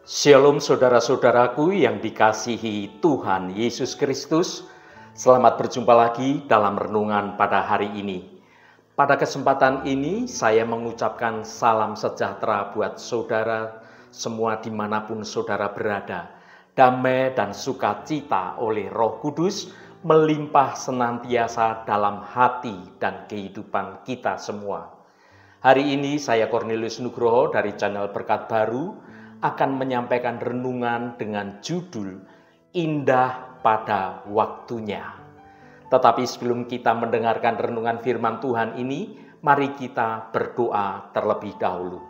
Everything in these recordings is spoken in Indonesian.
Shalom saudara-saudaraku yang dikasihi Tuhan Yesus Kristus. Selamat berjumpa lagi dalam renungan pada hari ini. Pada kesempatan ini saya mengucapkan salam sejahtera buat saudara semua dimanapun saudara berada. Damai dan sukacita oleh Roh Kudus melimpah senantiasa dalam hati dan kehidupan kita semua. Hari ini saya Cornelius Nugroho dari channel Berkat Baru akan menyampaikan renungan dengan judul Indah pada Waktunya. Tetapi sebelum kita mendengarkan renungan firman Tuhan ini, mari kita berdoa terlebih dahulu.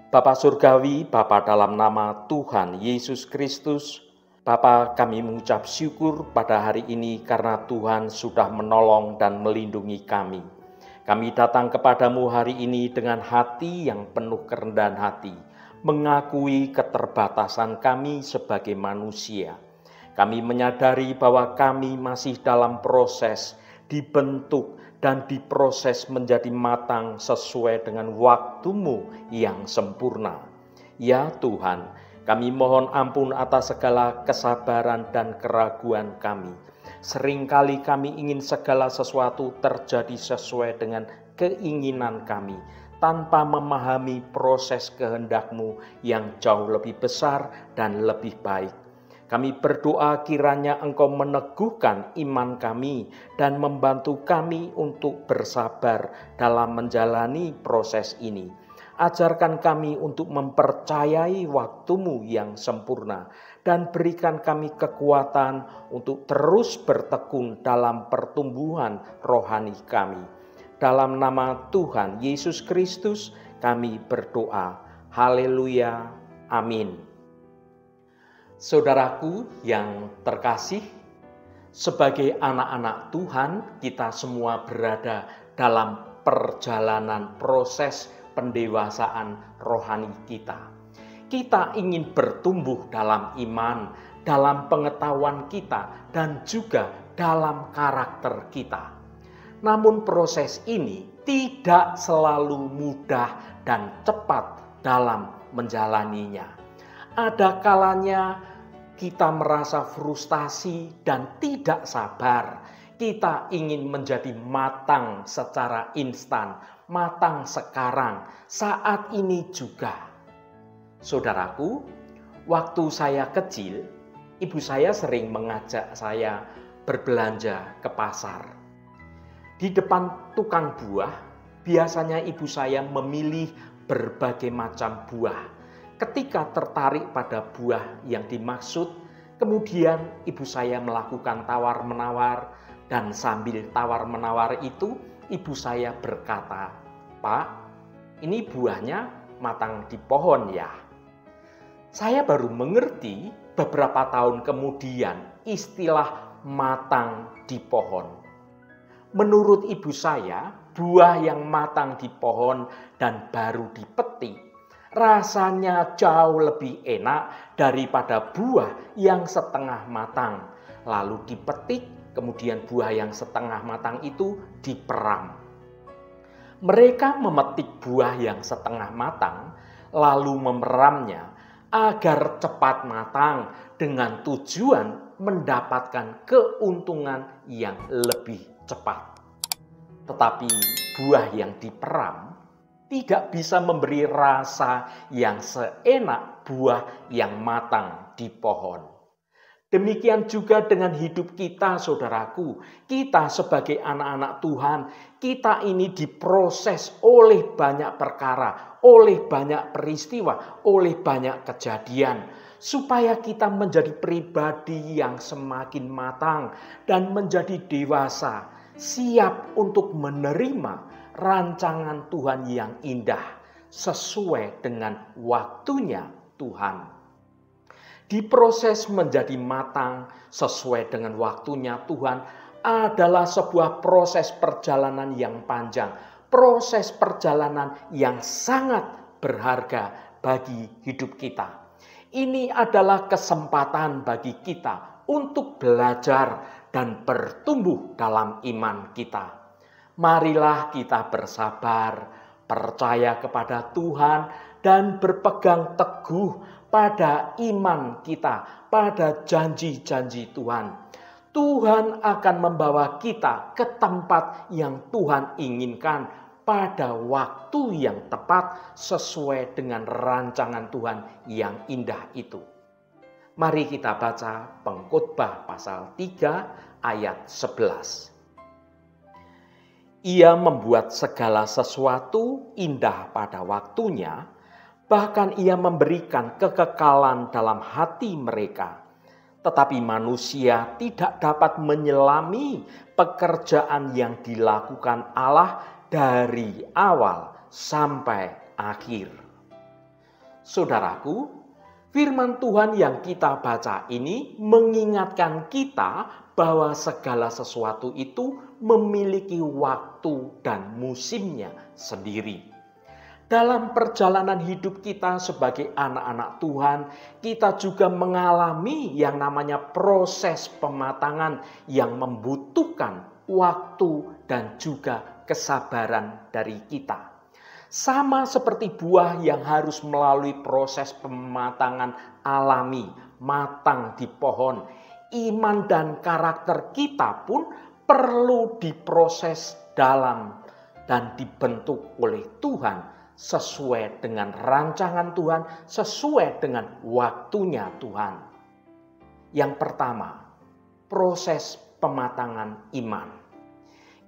Bapa Surgawi, Bapa dalam nama Tuhan Yesus Kristus, Bapa, kami mengucap syukur pada hari ini karena Tuhan sudah menolong dan melindungi kami. Kami datang kepadamu hari ini dengan hati yang penuh kerendahan hati, mengakui keterbatasan kami sebagai manusia. Kami menyadari bahwa kami masih dalam proses dibentuk dan diproses menjadi matang sesuai dengan waktumu yang sempurna. Ya Tuhan, kami mohon ampun atas segala kesabaran dan keraguan kami. Seringkali kami ingin segala sesuatu terjadi sesuai dengan keinginan kami, tanpa memahami proses kehendak-Mu yang jauh lebih besar dan lebih baik. Kami berdoa kiranya Engkau meneguhkan iman kami dan membantu kami untuk bersabar dalam menjalani proses ini. Ajarkan kami untuk mempercayai waktu-Mu yang sempurna dan berikan kami kekuatan untuk terus bertekun dalam pertumbuhan rohani kami. Dalam nama Tuhan Yesus Kristus kami berdoa. Haleluya. Amin. Saudaraku yang terkasih, sebagai anak-anak Tuhan, kita semua berada dalam perjalanan proses pendewasaan rohani kita. Kita ingin bertumbuh dalam iman, dalam pengetahuan kita, dan juga dalam karakter kita. Namun proses ini tidak selalu mudah dan cepat dalam menjalaninya. Ada kalanya kita merasa frustasi dan tidak sabar. Kita ingin menjadi matang secara instan, matang sekarang, saat ini juga. Saudaraku, waktu saya kecil, ibu saya sering mengajak saya berbelanja ke pasar. Di depan tukang buah, biasanya ibu saya memilih berbagai macam buah. Ketika tertarik pada buah yang dimaksud, kemudian ibu saya melakukan tawar-menawar, dan sambil tawar-menawar itu, ibu saya berkata, "Pak, ini buahnya matang di pohon ya." Saya baru mengerti beberapa tahun kemudian istilah matang di pohon. Menurut ibu saya, buah yang matang di pohon dan baru dipetik rasanya jauh lebih enak daripada buah yang setengah matang. Lalu dipetik, kemudian buah yang setengah matang itu diperam. Mereka memetik buah yang setengah matang, lalu memeramnya agar cepat matang dengan tujuan mendapatkan keuntungan yang lebih cepat. Tetapi buah yang diperam tidak bisa memberi rasa yang seenak buah yang matang di pohon. Demikian juga dengan hidup kita, saudaraku. Kita sebagai anak-anak Tuhan, kita ini diproses oleh banyak perkara, oleh banyak peristiwa, oleh banyak kejadian, supaya kita menjadi pribadi yang semakin matang dan menjadi dewasa, siap untuk menerima rancangan Tuhan yang indah sesuai dengan waktunya Tuhan. Diproses menjadi matang sesuai dengan waktunya Tuhan adalah sebuah proses perjalanan yang panjang, proses perjalanan yang sangat berharga bagi hidup kita. Ini adalah kesempatan bagi kita untuk belajar dan bertumbuh dalam iman kita. Marilah kita bersabar, percaya kepada Tuhan, dan berpegang teguh pada iman kita, pada janji-janji Tuhan. Tuhan akan membawa kita ke tempat yang Tuhan inginkan pada waktu yang tepat sesuai dengan rancangan Tuhan yang indah itu. Mari kita baca Pengkhotbah pasal 3 ayat 11. Ia membuat segala sesuatu indah pada waktunya, bahkan ia memberikan kekekalan dalam hati mereka. Tetapi manusia tidak dapat menyelami pekerjaan yang dilakukan Allah dari awal sampai akhir. Saudaraku, firman Tuhan yang kita baca ini mengingatkan kita bahwa segala sesuatu itu memiliki waktu dan musimnya sendiri. Dalam perjalanan hidup kita sebagai anak-anak Tuhan, kita juga mengalami yang namanya proses pematangan yang membutuhkan waktu dan juga kesabaran dari kita. Sama seperti buah yang harus melalui proses pematangan alami, matang di pohon, iman dan karakter kita pun perlu diproses dalam dan dibentuk oleh Tuhan sesuai dengan rancangan Tuhan, sesuai dengan waktunya Tuhan. Yang pertama, proses pematangan iman.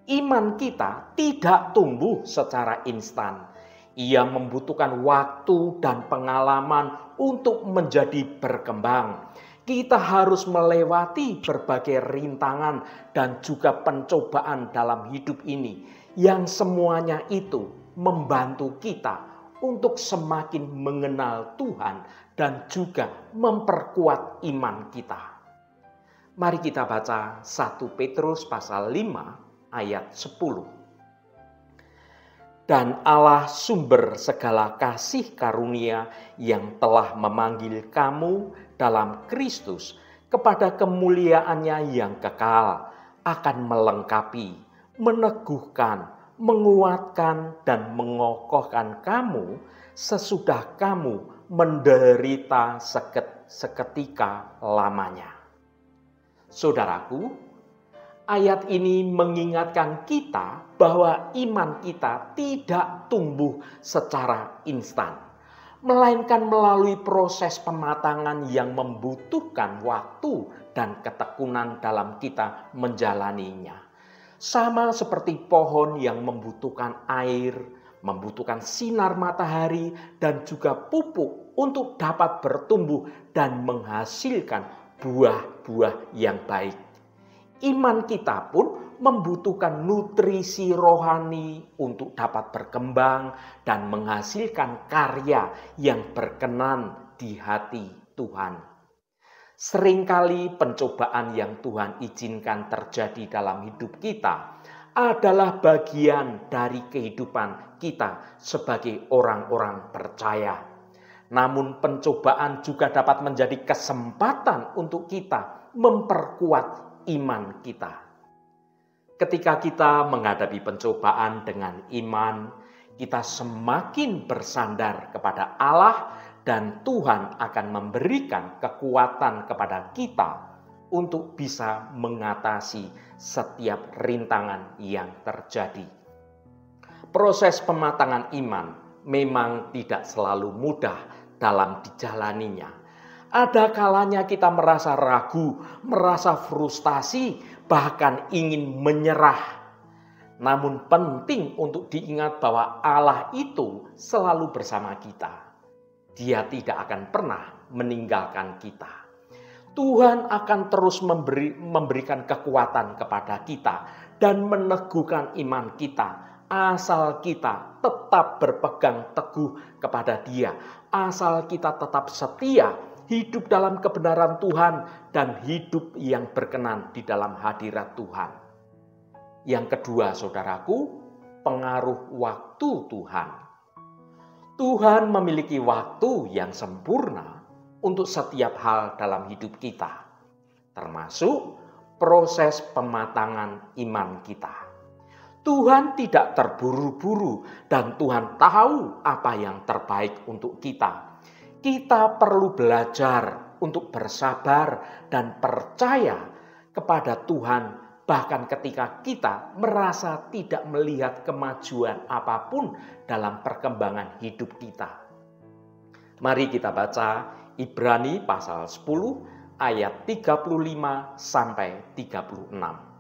Iman kita tidak tumbuh secara instan. Ia membutuhkan waktu dan pengalaman untuk menjadi berkembang. Kita harus melewati berbagai rintangan dan juga pencobaan dalam hidup ini, yang semuanya itu membantu kita untuk semakin mengenal Tuhan dan juga memperkuat iman kita. Mari kita baca 1 Petrus pasal 5 ayat 10. Dan Allah sumber segala kasih karunia yang telah memanggil kamu dalam Kristus kepada kemuliaannya yang kekal akan melengkapi, meneguhkan, menguatkan dan mengokohkan kamu sesudah kamu menderita seketika lamanya. Saudaraku, ayat ini mengingatkan kita bahwa iman kita tidak tumbuh secara instan, melainkan melalui proses pematangan yang membutuhkan waktu dan ketekunan dalam kita menjalaninya. Sama seperti pohon yang membutuhkan air, membutuhkan sinar matahari dan juga pupuk untuk dapat bertumbuh dan menghasilkan buah-buah yang baik. Iman kita pun membutuhkan nutrisi rohani untuk dapat berkembang dan menghasilkan karya yang berkenan di hati Tuhan. Seringkali pencobaan yang Tuhan izinkan terjadi dalam hidup kita adalah bagian dari kehidupan kita sebagai orang-orang percaya. Namun pencobaan juga dapat menjadi kesempatan untuk kita memperkuat iman kita. Ketika kita menghadapi pencobaan dengan iman, kita semakin bersandar kepada Allah dan Tuhan akan memberikan kekuatan kepada kita untuk bisa mengatasi setiap rintangan yang terjadi. Proses pematangan iman memang tidak selalu mudah dalam dijalaninya. Ada kalanya kita merasa ragu, merasa frustasi, bahkan ingin menyerah. Namun penting untuk diingat bahwa Allah itu selalu bersama kita. Dia tidak akan pernah meninggalkan kita. Tuhan akan terus memberikan kekuatan kepada kita dan meneguhkan iman kita. Asal kita tetap berpegang teguh kepada Dia. Asal kita tetap setia, hidup dalam kebenaran Tuhan dan hidup yang berkenan di dalam hadirat Tuhan. Yang kedua, saudaraku, pengaruh waktu Tuhan. Tuhan memiliki waktu yang sempurna untuk setiap hal dalam hidup kita, termasuk proses pematangan iman kita. Tuhan tidak terburu-buru dan Tuhan tahu apa yang terbaik untuk kita. Kita perlu belajar untuk bersabar dan percaya kepada Tuhan bahkan ketika kita merasa tidak melihat kemajuan apapun dalam perkembangan hidup kita. Mari kita baca Ibrani pasal 10 ayat 35 sampai 36.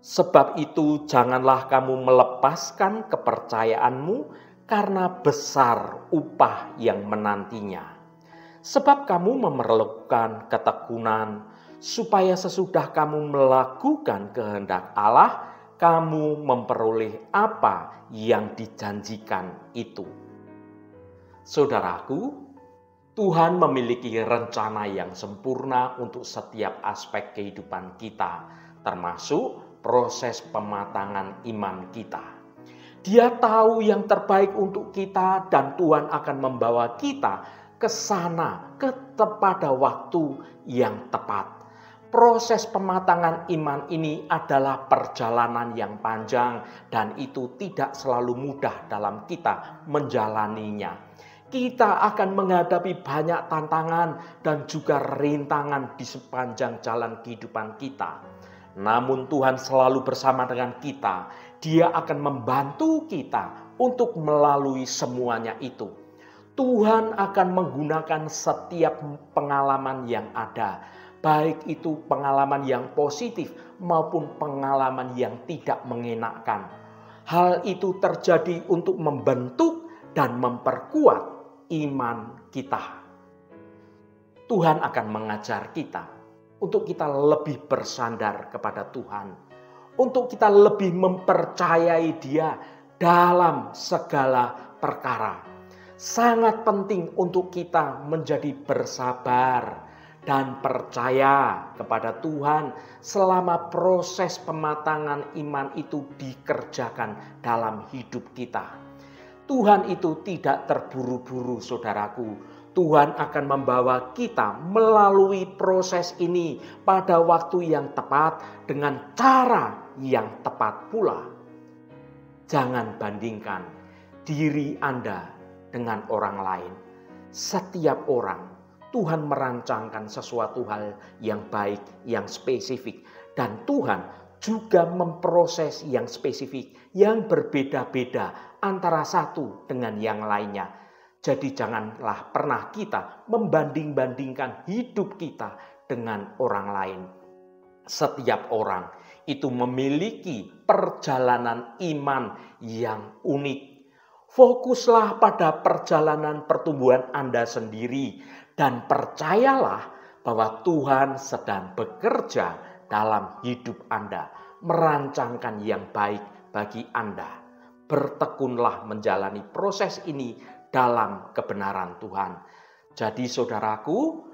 Sebab itu janganlah kamu melepaskan kepercayaanmu karena besar upah yang menantinya. Sebab kamu memerlukan ketekunan supaya sesudah kamu melakukan kehendak Allah, kamu memperoleh apa yang dijanjikan itu. Saudaraku, Tuhan memiliki rencana yang sempurna untuk setiap aspek kehidupan kita, termasuk proses pematangan iman kita. Dia tahu yang terbaik untuk kita dan Tuhan akan membawa kita ke sana pada waktu yang tepat. Proses pematangan iman ini adalah perjalanan yang panjang dan itu tidak selalu mudah dalam kita menjalaninya. Kita akan menghadapi banyak tantangan dan juga rintangan di sepanjang jalan kehidupan kita. Namun Tuhan selalu bersama dengan kita. Dia akan membantu kita untuk melalui semuanya itu. Tuhan akan menggunakan setiap pengalaman yang ada, baik itu pengalaman yang positif maupun pengalaman yang tidak mengenakan. Hal itu terjadi untuk membentuk dan memperkuat iman kita. Tuhan akan mengajar kita untuk kita lebih bersandar kepada Tuhan, untuk kita lebih mempercayai Dia dalam segala perkara. Sangat penting untuk kita menjadi bersabar dan percaya kepada Tuhan selama proses pematangan iman itu dikerjakan dalam hidup kita. Tuhan itu tidak terburu-buru, saudaraku. Tuhan akan membawa kita melalui proses ini pada waktu yang tepat dengan cara yang tepat pula. Jangan bandingkan diri Anda dengan orang lain. Setiap orang, Tuhan merancangkan sesuatu hal yang baik, yang spesifik. Dan Tuhan juga memproses yang spesifik, yang berbeda-beda antara satu dengan yang lainnya. Jadi janganlah pernah kita membanding-bandingkan hidup kita dengan orang lain. Setiap orang itu memiliki perjalanan iman yang unik. Fokuslah pada perjalanan pertumbuhan Anda sendiri dan percayalah bahwa Tuhan sedang bekerja dalam hidup Anda, merancangkan yang baik bagi Anda. Bertekunlah menjalani proses ini dalam kebenaran Tuhan. Jadi saudaraku,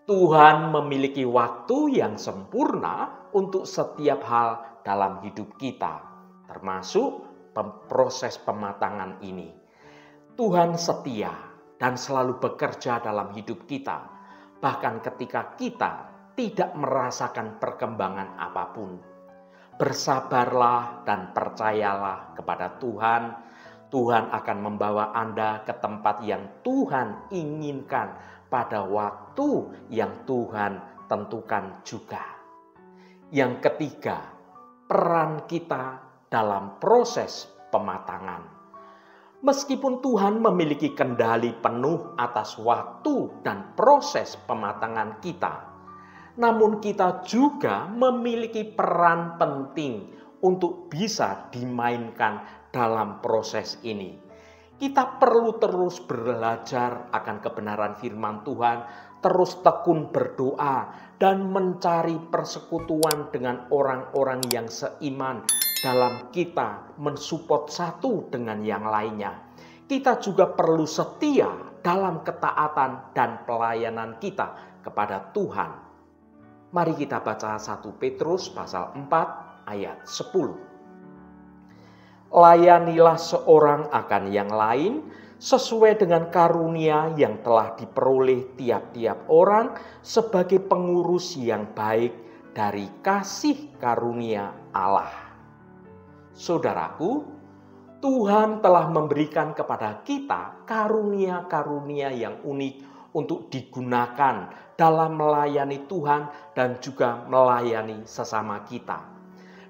Tuhan memiliki waktu yang sempurna untuk setiap hal dalam hidup kita, termasuk proses pematangan ini. Tuhan setia dan selalu bekerja dalam hidup kita, bahkan ketika kita tidak merasakan perkembangan apapun. Bersabarlah dan percayalah kepada Tuhan. Tuhan akan membawa Anda ke tempat yang Tuhan inginkan pada waktu yang Tuhan tentukan juga. Yang ketiga, peran kita dalam proses pematangan. Meskipun Tuhan memiliki kendali penuh atas waktu dan proses pematangan kita, namun kita juga memiliki peran penting untuk bisa dimainkan dalam proses ini. Kita perlu terus belajar akan kebenaran firman Tuhan, terus tekun berdoa dan mencari persekutuan dengan orang-orang yang seiman dalam kita mensupport satu dengan yang lainnya. Kita juga perlu setia dalam ketaatan dan pelayanan kita kepada Tuhan. Mari kita baca 1 Petrus pasal 4 ayat 10. Layanilah seorang akan yang lain sesuai dengan karunia yang telah diperoleh tiap-tiap orang sebagai pengurus yang baik dari kasih karunia Allah. Saudaraku, Tuhan telah memberikan kepada kita karunia-karunia yang unik untuk digunakan dalam melayani Tuhan dan juga melayani sesama kita.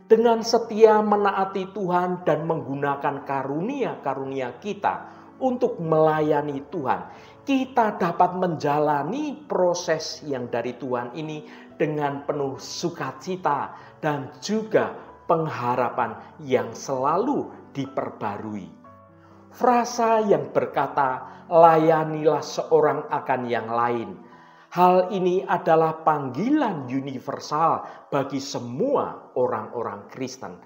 Dengan setia menaati Tuhan dan menggunakan karunia-karunia kita untuk melayani Tuhan, kita dapat menjalani proses yang dari Tuhan ini dengan penuh sukacita dan juga pengharapan yang selalu diperbarui. Frasa yang berkata, "Layanilah seorang akan yang lain." Hal ini adalah panggilan universal bagi semua orang-orang Kristen.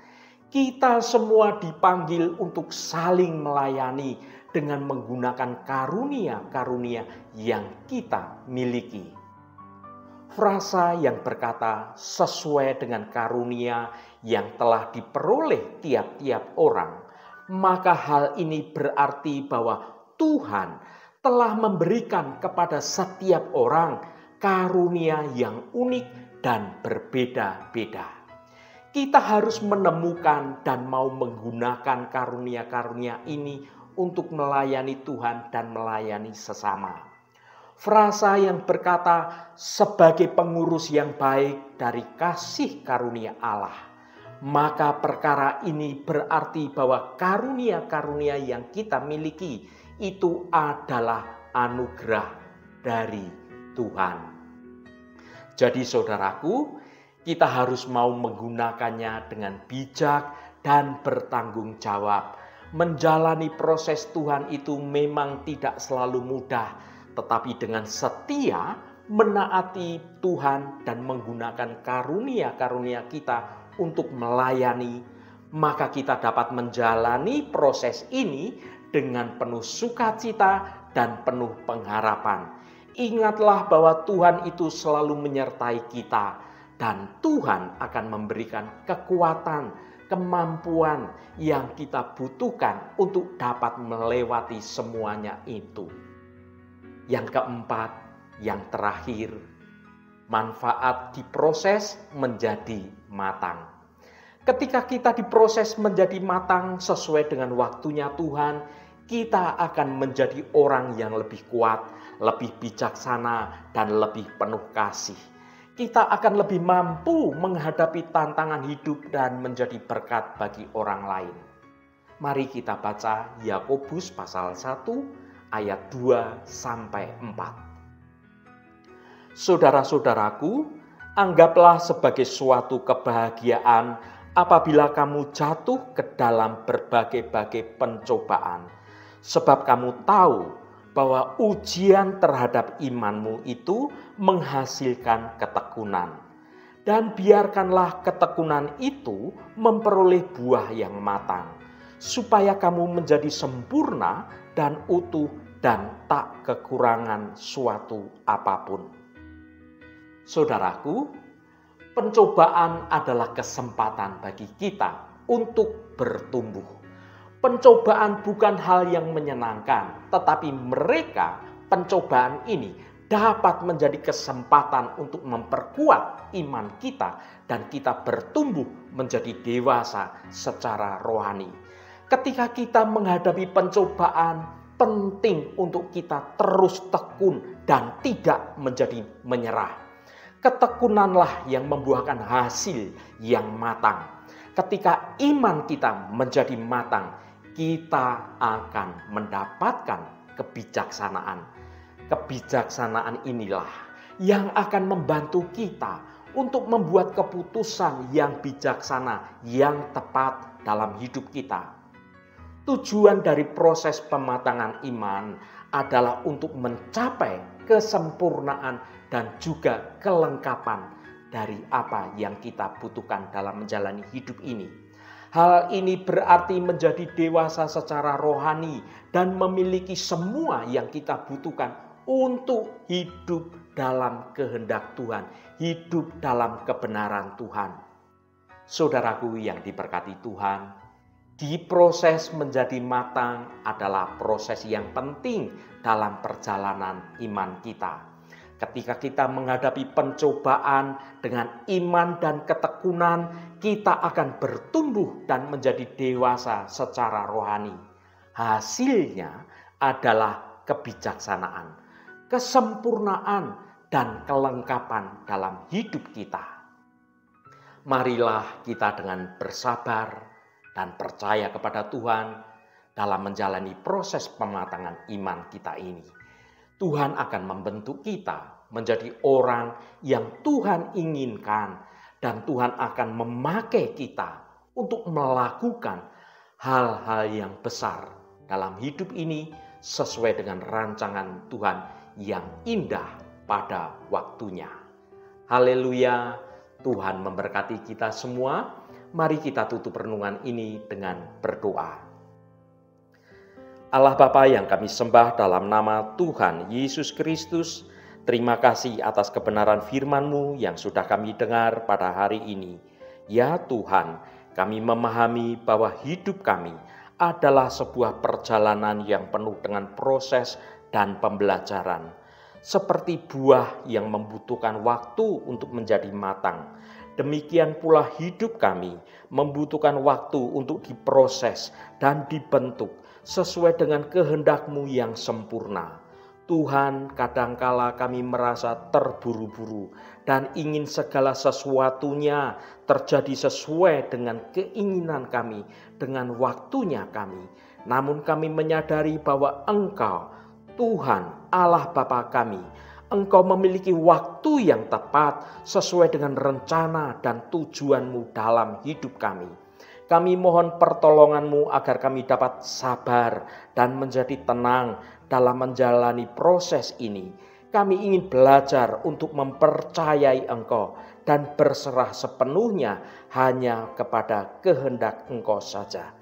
Kita semua dipanggil untuk saling melayani dengan menggunakan karunia-karunia yang kita miliki. Frasa yang berkata, "Sesuai dengan karunia yang telah diperoleh tiap-tiap orang," maka hal ini berarti bahwa Tuhan telah memberikan kepada setiap orang karunia yang unik dan berbeda-beda. Kita harus menemukan dan mau menggunakan karunia-karunia ini untuk melayani Tuhan dan melayani sesama. Frasa yang berkata, "Sebagai pengurus yang baik dari kasih karunia Allah," maka perkara ini berarti bahwa karunia-karunia yang kita miliki itu adalah anugerah dari Tuhan. Jadi saudaraku, kita harus mau menggunakannya dengan bijak dan bertanggung jawab. Menjalani proses Tuhan itu memang tidak selalu mudah, tetapi dengan setia menaati Tuhan dan menggunakan karunia-karunia kita untuk melayani, maka kita dapat menjalani proses ini dengan penuh sukacita dan penuh pengharapan. Ingatlah bahwa Tuhan itu selalu menyertai kita dan Tuhan akan memberikan kekuatan, kemampuan yang kita butuhkan untuk dapat melewati semuanya itu. Yang keempat, yang terakhir, manfaat diproses menjadi matang. Ketika kita diproses menjadi matang sesuai dengan waktunya Tuhan, kita akan menjadi orang yang lebih kuat, lebih bijaksana, dan lebih penuh kasih. Kita akan lebih mampu menghadapi tantangan hidup dan menjadi berkat bagi orang lain. Mari kita baca Yakobus pasal 1 ayat 2-4. Saudara-saudaraku, anggaplah sebagai suatu kebahagiaan apabila kamu jatuh ke dalam berbagai-bagai pencobaan, sebab kamu tahu bahwa ujian terhadap imanmu itu menghasilkan ketekunan. Dan biarkanlah ketekunan itu memperoleh buah yang matang, supaya kamu menjadi sempurna dan utuh dan tak kekurangan suatu apapun. Saudaraku, pencobaan adalah kesempatan bagi kita untuk bertumbuh. Pencobaan bukan hal yang menyenangkan, tetapi pencobaan ini dapat menjadi kesempatan untuk memperkuat iman kita dan kita bertumbuh menjadi dewasa secara rohani. Ketika kita menghadapi pencobaan, penting untuk kita terus tekun dan tidak menjadi menyerah. Ketekunanlah yang membuahkan hasil yang matang. Ketika iman kita menjadi matang, kita akan mendapatkan kebijaksanaan. Kebijaksanaan inilah yang akan membantu kita untuk membuat keputusan yang bijaksana, yang tepat dalam hidup kita. Tujuan dari proses pematangan iman adalah untuk mencapai kesempurnaan dan juga kelengkapan dari apa yang kita butuhkan dalam menjalani hidup ini. Hal ini berarti menjadi dewasa secara rohani dan memiliki semua yang kita butuhkan untuk hidup dalam kehendak Tuhan, hidup dalam kebenaran Tuhan. Saudaraku yang diberkati Tuhan, diproses menjadi matang adalah proses yang penting dalam perjalanan iman kita. Ketika kita menghadapi pencobaan dengan iman dan ketekunan, kita akan bertumbuh dan menjadi dewasa secara rohani. Hasilnya adalah kebijaksanaan, kesempurnaan, dan kelengkapan dalam hidup kita. Marilah kita dengan bersabar dan percaya kepada Tuhan dalam menjalani proses pematangan iman kita ini. Tuhan akan membentuk kita menjadi orang yang Tuhan inginkan, dan Tuhan akan memakai kita untuk melakukan hal-hal yang besar dalam hidup ini sesuai dengan rancangan Tuhan yang indah pada waktunya. Haleluya, Tuhan memberkati kita semua. Mari kita tutup renungan ini dengan berdoa. Allah Bapa yang kami sembah dalam nama Tuhan Yesus Kristus, terima kasih atas kebenaran firman-Mu yang sudah kami dengar pada hari ini. Ya Tuhan, kami memahami bahwa hidup kami adalah sebuah perjalanan yang penuh dengan proses dan pembelajaran. Seperti buah yang membutuhkan waktu untuk menjadi matang, demikian pula hidup kami membutuhkan waktu untuk diproses dan dibentuk sesuai dengan kehendak-Mu yang sempurna. Tuhan, kadangkala kami merasa terburu-buru dan ingin segala sesuatunya terjadi sesuai dengan keinginan kami, dengan waktunya kami. Namun kami menyadari bahwa Engkau, Tuhan Allah Bapa kami, Engkau memiliki waktu yang tepat sesuai dengan rencana dan tujuan-Mu dalam hidup kami. Kami mohon pertolongan-Mu agar kami dapat sabar dan menjadi tenang dalam menjalani proses ini. Kami ingin belajar untuk mempercayai Engkau dan berserah sepenuhnya hanya kepada kehendak Engkau saja.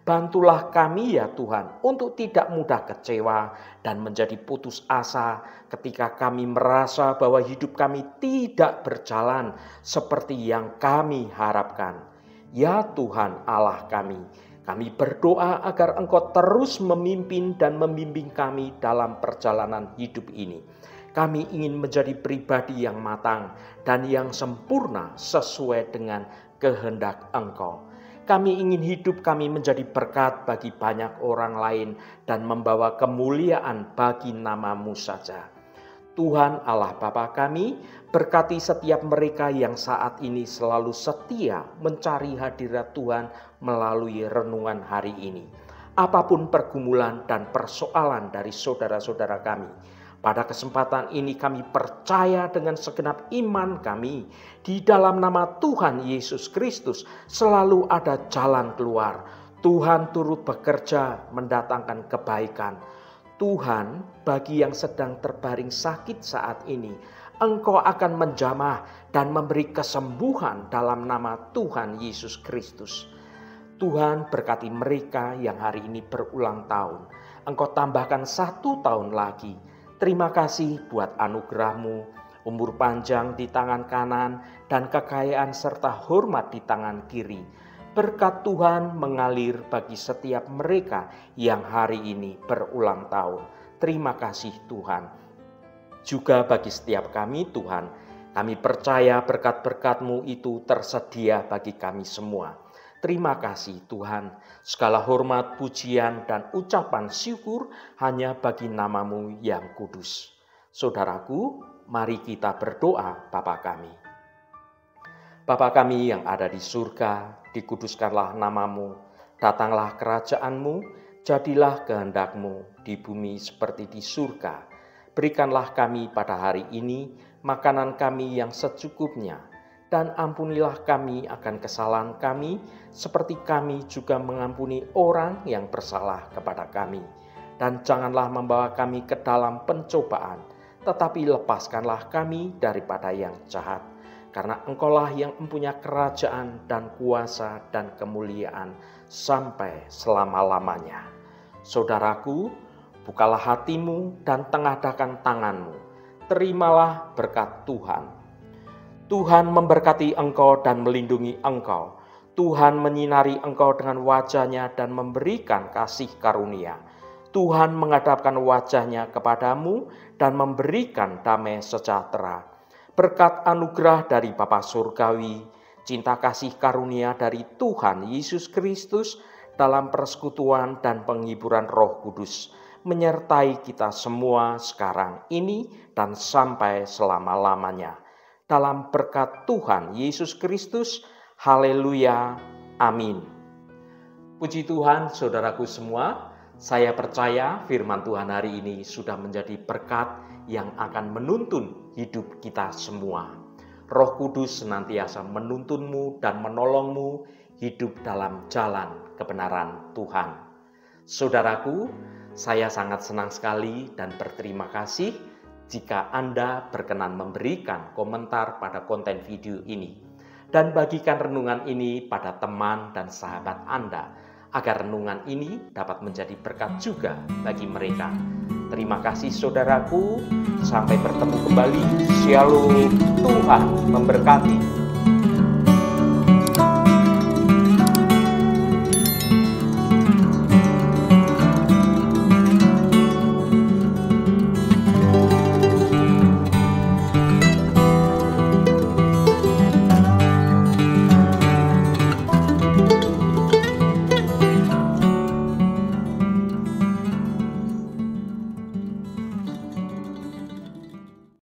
Bantulah kami ya Tuhan untuk tidak mudah kecewa dan menjadi putus asa ketika kami merasa bahwa hidup kami tidak berjalan seperti yang kami harapkan. Ya Tuhan Allah kami berdoa agar Engkau terus memimpin dan membimbing kami dalam perjalanan hidup ini. Kami ingin menjadi pribadi yang matang dan yang sempurna sesuai dengan kehendak Engkau. Kami ingin hidup kami menjadi berkat bagi banyak orang lain dan membawa kemuliaan bagi nama-Mu saja. Tuhan Allah Bapa kami, berkati setiap mereka yang saat ini selalu setia mencari hadirat Tuhan melalui renungan hari ini. Apapun pergumulan dan persoalan dari saudara-saudara kami, pada kesempatan ini kami percaya dengan segenap iman kami, di dalam nama Tuhan Yesus Kristus selalu ada jalan keluar. Tuhan turut bekerja mendatangkan kebaikan. Tuhan, bagi yang sedang terbaring sakit saat ini, Engkau akan menjamah dan memberi kesembuhan dalam nama Tuhan Yesus Kristus. Tuhan, berkati mereka yang hari ini berulang tahun. Engkau tambahkan 1 tahun lagi. Terima kasih buat anugerah-Mu, umur panjang di tangan kanan dan kekayaan serta hormat di tangan kiri. Berkat Tuhan mengalir bagi setiap mereka yang hari ini berulang tahun. Terima kasih Tuhan. Juga bagi setiap kami Tuhan, kami percaya berkat-berkat-Mu itu tersedia bagi kami semua. Terima kasih Tuhan. Segala hormat, pujian, dan ucapan syukur hanya bagi nama-Mu yang kudus. Saudaraku, mari kita berdoa Bapa kami. Bapa kami yang ada di surga, dikuduskanlah nama-Mu, datanglah kerajaan-Mu, jadilah kehendak-Mu di bumi seperti di surga. Berikanlah kami pada hari ini makanan kami yang secukupnya, dan ampunilah kami akan kesalahan kami, seperti kami juga mengampuni orang yang bersalah kepada kami. Dan janganlah membawa kami ke dalam pencobaan, tetapi lepaskanlah kami daripada yang jahat. Karena Engkaulah yang mempunyai kerajaan dan kuasa dan kemuliaan sampai selama-lamanya. Saudaraku, bukalah hatimu dan tengadahkan tanganmu. Terimalah berkat Tuhan. Tuhan memberkati engkau dan melindungi engkau. Tuhan menyinari engkau dengan wajah-Nya dan memberikan kasih karunia. Tuhan menghadapkan wajahnya kepadamu dan memberikan damai sejahtera. Berkat anugerah dari Bapa Surgawi, cinta kasih karunia dari Tuhan Yesus Kristus dalam persekutuan dan penghiburan Roh Kudus menyertai kita semua sekarang ini dan sampai selama-lamanya. Dalam berkat Tuhan Yesus Kristus, haleluya, amin. Puji Tuhan, saudaraku semua, saya percaya firman Tuhan hari ini sudah menjadi berkat yang akan menuntun hidup kita semua. Roh Kudus senantiasa menuntunmu dan menolongmu hidup dalam jalan kebenaran Tuhan. Saudaraku, saya sangat senang sekali dan berterima kasih jika Anda berkenan memberikan komentar pada konten video ini dan bagikan renungan ini pada teman dan sahabat Anda agar renungan ini dapat menjadi berkat juga bagi mereka. Terima kasih saudaraku, sampai bertemu kembali. Shalom, Tuhan memberkati.